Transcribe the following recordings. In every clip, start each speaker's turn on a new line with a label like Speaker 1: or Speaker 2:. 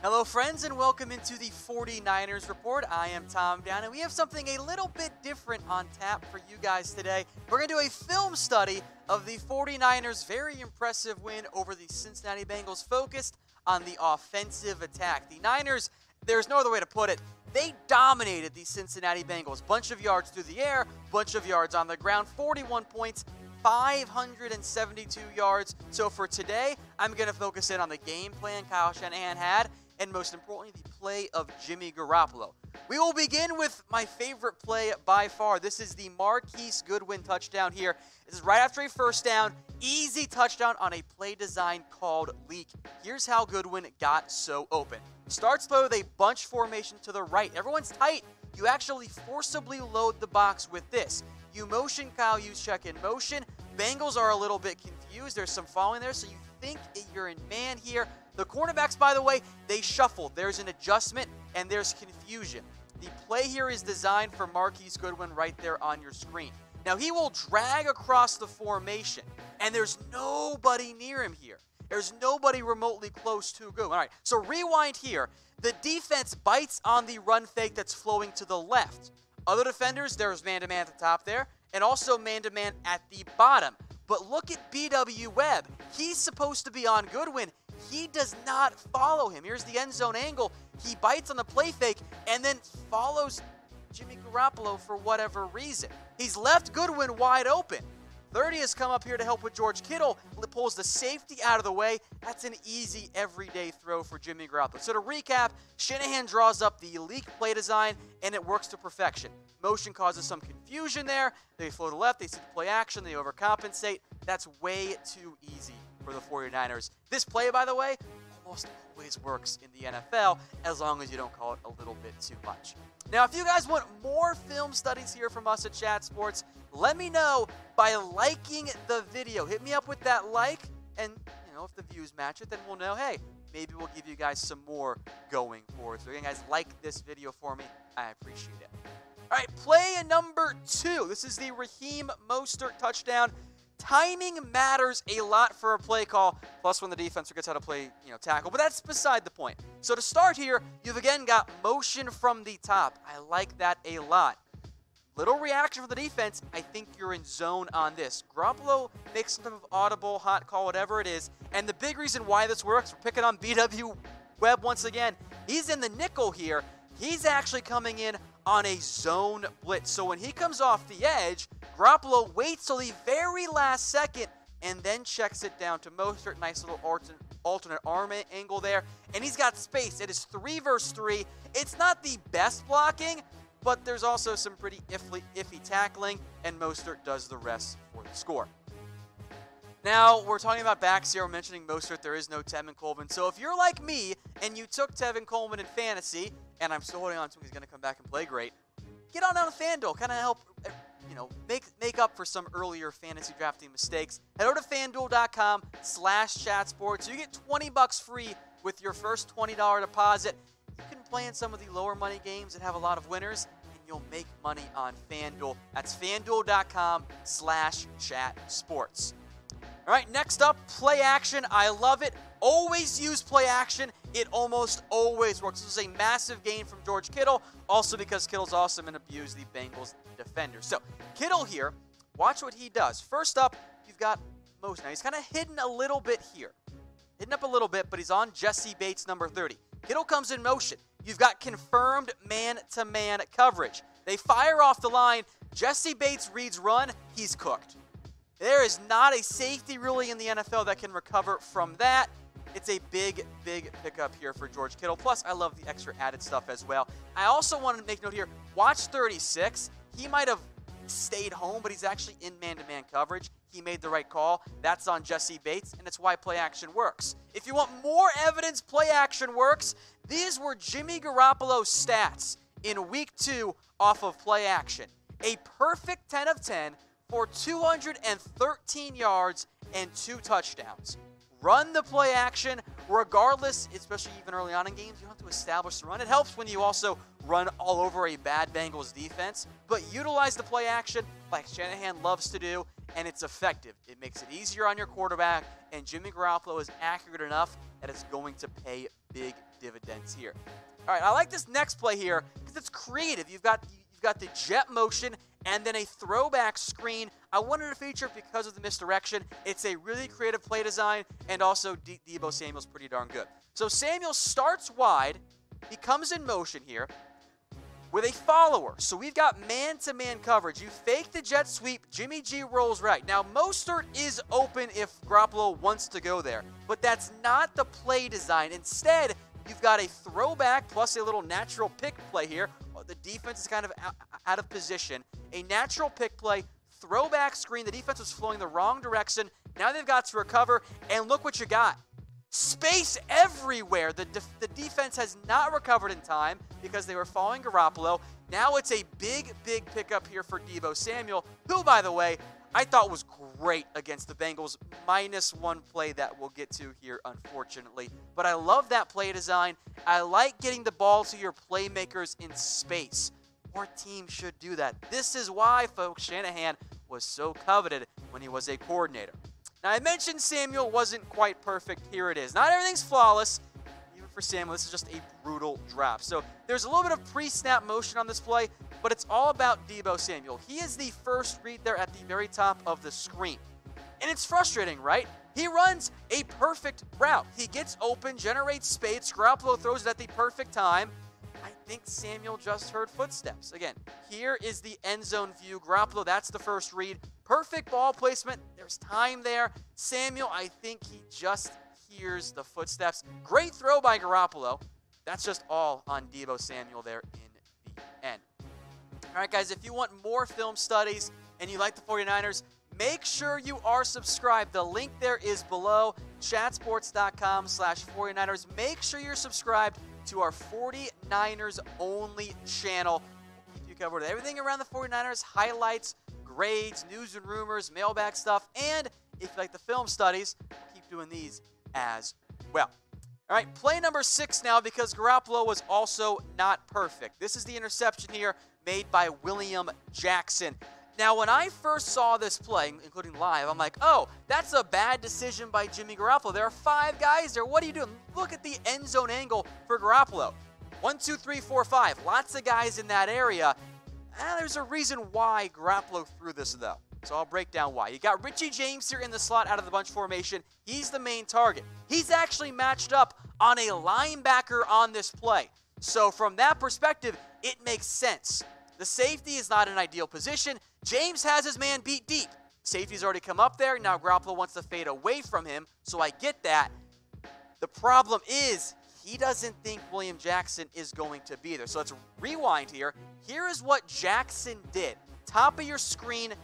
Speaker 1: Hello friends and welcome into the 49ers Report. I am Tom Downey. We have something a little bit different on tap for you guys today. We're going to do a film study of the 49ers' very impressive win over the Cincinnati Bengals, focused on the offensive attack. The Niners, there's no other way to put it, they dominated the Cincinnati Bengals. Bunch of yards through the air, bunch of yards on the ground, 41 points. 572 yards. So for today, I'm going to focus in on the game plan Kyle Shanahan had, and most importantly, the play of Jimmy Garoppolo. We will begin with my favorite play by far. This is the MARQUISE Goodwin touchdown here. This is right after a first down. Easy touchdown on a play design called leak. Here's how Goodwin got so open. Starts slow with a bunch formation to the right. Everyone's tight. You actually forcibly load the box with this. You motion Kyle Juszczyk in motion. Bengals are a little bit confused. There's some following there, so you think you're in man here. The cornerbacks, by the way, they shuffle. There's an adjustment, and there's confusion. The play here is designed for MARQUISE Goodwin right there on your screen. Now, he will drag across the formation, and there's nobody near him here. There's nobody remotely close to Goodwin. All right, so rewind here. The defense bites on the run fake that's flowing to the left. Other defenders, there's man-to-man at the top there, and also man-to-man at the bottom. But look at B.W. Webb. He's supposed to be on Goodwin. He does not follow him. Here's the end zone angle. He bites on the play fake and then follows Jimmy Garoppolo for whatever reason. He's left Goodwin wide open. 30 has come up here to help with George Kittle, pulls the safety out of the way. That's an easy everyday throw for Jimmy Garoppolo. So to recap, Shanahan draws up the leak play design, and it works to perfection. Motion causes some confusion there. They flow to the left, they see the play action, they overcompensate. That's way too easy for the 49ers. This play, by the way, almost always works in the NFL as long as you don't call it a little bit too much. Now, if you guys want more film studies here from us at Chat Sports, let me know by liking the video. Hit me up with that like, and if the views match it, then we'll know, hey, maybe we'll give you guys some more going forward. So again, guys, like this video for me. I appreciate it. All right, play number 2. This is the RAHEEM MOSTERT touchdown. Timing matters a lot for a play call, plus when the defense forgets how to play, tackle. But that's beside the point. So to start here, you've again got motion from the top. I like that a lot. Little reaction from the defense. I think you're in zone on this. Garoppolo makes some type of audible, hot call, whatever it is. And the big reason why this works, we're picking on B.W. Webb once again. He's in the nickel here. He's actually coming in on a zone blitz. So when he comes off the edge, Garoppolo waits till the very last second and then checks it down to Mostert. Nice little alternate arm angle there. And he's got space. It is 3 versus 3. It's not the best blocking, but there's also some pretty iffy tackling, and Mostert does the rest for the score. Now, we're talking about backs here. We're mentioning Mostert. There is no Tevin Coleman. So if you're like me and you took Tevin Coleman in fantasy, and I'm still holding on to him, he's going to come back and play great, get on down to FanDuel. Kind of help, make up for some earlier fantasy drafting mistakes. Head over to FanDuel.com/chatsports. You get $20 free with your first $20 deposit. You can play in some of the lower money games that have a lot of winners, and you'll make money on FanDuel. That's FanDuel.com/chatsports. All right, next up, play action. I love it. Always use play action. It almost always works. This is a massive gain from George Kittle, also because Kittle's awesome and abused the Bengals defenders. So Kittle here, watch what he does. First up, you've got Mostert. Now, he's kind of hidden a little bit here. Hidden up a little bit, but he's on Jesse Bates, number 30. Kittle comes in motion. You've got confirmed man-to-man coverage. They fire off the line. Jesse Bates reads run. He's cooked. There is not a safety really in the NFL that can recover from that. It's a big, big pickup here for George Kittle. Plus, I love the extra added stuff as well. I also wanted to make note here, watch 36. He might have stayed home, but he's actually in man-to-man coverage. He made the right call. That's on Jesse Bates, and it's why play action works. If you want more evidence play action works, these were Jimmy Garoppolo's stats in week 2 off of play action. A perfect 10 of 10 for 213 yards and 2 touchdowns. Run the play action regardless, especially even early on in games. You don't have to establish the run. It helps when you also run all over a bad Bengals defense, but utilize the play action like Shanahan loves to do, and it's effective. It makes it easier on your quarterback, and Jimmy Garoppolo is accurate enough that it's going to pay big dividends here. All right, I like this next play here because it's creative. You've got the jet motion and then a throwback screen. I wanted to feature it because of the misdirection. It's a really creative play design, and also Deebo Samuel's pretty darn good. So Samuel starts wide. He comes in motion here with a follower. So we've got man-to-man coverage. You fake the jet sweep. Jimmy G rolls right. Now, Mostert is open if Garoppolo wants to go there, but that's not the play design. Instead, you've got a throwback plus a little natural pick play here. The defense is kind of out of position. A natural pick play, throwback screen. The defense was flowing the wrong direction. Now they've got to recover, and look what you got. Space everywhere. The defense has not recovered in time because they were following Garoppolo. Now it's a big pickup here for Deebo Samuel, who, by the way, I thought was great against the Bengals. -1 play that we'll get to here, unfortunately. But I love that play design. I like getting the ball to your playmakers in space. More teams should do that. This is why, folks, Shanahan was so coveted when he was a coordinator. Now, I mentioned Samuel wasn't quite perfect. Here it is. Not everything's flawless. Even for Samuel, this is just a brutal drop. So there's a little bit of pre-snap motion on this play, but it's all about Deebo Samuel. He is the first read there at the very top of the screen. And it's frustrating, right? He runs a perfect route. He gets open, generates space. Garoppolo throws it at the perfect time. I think Samuel just heard footsteps. Again, here is the end zone view. Garoppolo, that's the first read. Perfect ball placement. There's time there. Samuel, I think he just hears the footsteps. Great throw by Garoppolo. That's just all on Deebo Samuel there in the end. All right, guys, if you want more film studies and you like the 49ers, make sure you are subscribed. The link there is below, chatsports.com/49ers. Make sure you're subscribed to our 49ers only channel. We'll keep you covered with everything around the 49ers, highlights, grades, news and rumors, mailbag stuff, and if you like the film studies, we'll keep doing these as well. All right, play number 6 now because Garoppolo was also not perfect. This is the interception here made by William Jackson. Now, when I first saw this play, including live, I'm like, oh, that's a bad decision by Jimmy Garoppolo. There are 5 guys there. What are you doing? Look at the end zone angle for Garoppolo. 1, 2, 3, 4, 5. Lots of guys in that area. There's a reason why Garoppolo threw this, though. So I'll break down why. You got Richie James here in the slot out of the bunch formation. He's the main target. He's actually matched up on a linebacker on this play. So from that perspective, it makes sense. The safety is not an ideal position. James has his man beat deep. Safety's already come up there. Now Garoppolo wants to fade away from him, so I get that. The problem is he doesn't think William Jackson is going to be there. So let's rewind here. Here is what Jackson did. Top of your screen.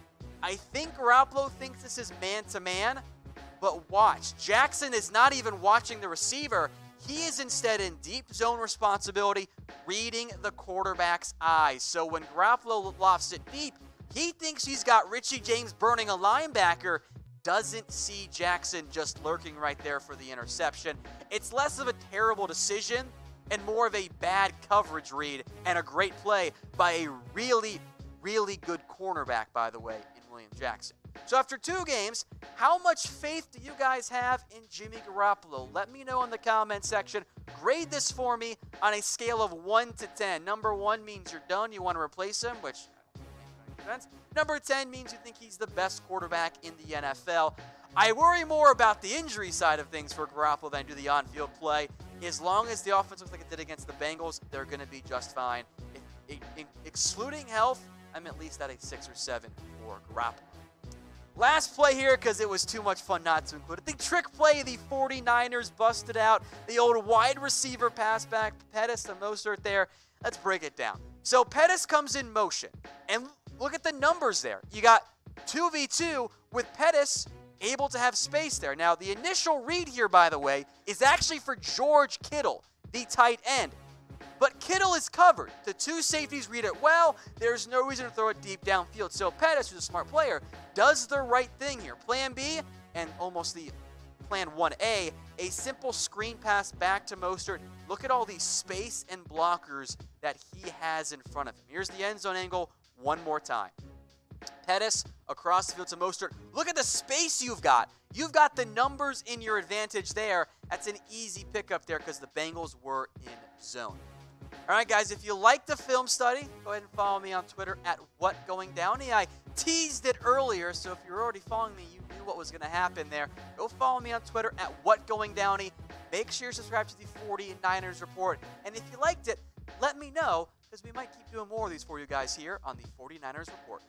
Speaker 1: I think Garoppolo thinks this is man-to-man, but watch. Jackson is not even watching the receiver. He is instead in deep zone responsibility, reading the quarterback's eyes. So when Garoppolo lofts it deep, he thinks he's got Richie James burning a linebacker, doesn't see Jackson just lurking right there for the interception. It's less of a terrible decision and more of a bad coverage read and a great play by a really good cornerback, by the way, in William Jackson. So after 2 games, how much faith do you guys have in Jimmy Garoppolo? Let me know in the comment section. Grade this for me on a scale of 1 to 10. Number 1 means you're done, you want to replace him, which makes sense. Number 10 means you think he's the best quarterback in the NFL. I worry more about the injury side of things for Garoppolo than I do the on-field play. As long as the offense looks like it did against the Bengals, they're going to be just fine. Excluding health, I'm at least at a 6 or 7 for Garoppolo. Last play here because it was too much fun not to include it. The trick play the 49ers busted out. The old wide receiver pass back. Pettis to Mostert there. Let's break it down. So Pettis comes in motion. And look at the numbers there. You got 2v2 with Pettis able to have space there. Now, the initial read here, by the way, is actually for George Kittle, the tight end. But Kittle is covered. The 2 safeties read it well. There's no reason to throw it deep downfield. So Pettis, who's a smart player, does the right thing here. Plan B, and almost the plan 1A, a simple screen pass back to Mostert. Look at all these space and blockers that he has in front of him. Here's the end zone angle one more time. Pettis across the field to Mostert. Look at the space you've got. You've got the numbers in your advantage there. That's an easy pickup there because the Bengals were in zone. All right, guys, if you like the film study, go ahead and follow me on Twitter at WhatGoingDowney. I teased it earlier, so if you're already following me, you knew what was going to happen there. Go follow me on Twitter at WhatGoingDowney. Make sure you're subscribed to the 49ers Report. And if you liked it, let me know, because we might keep doing more of these for you guys here on the 49ers Report.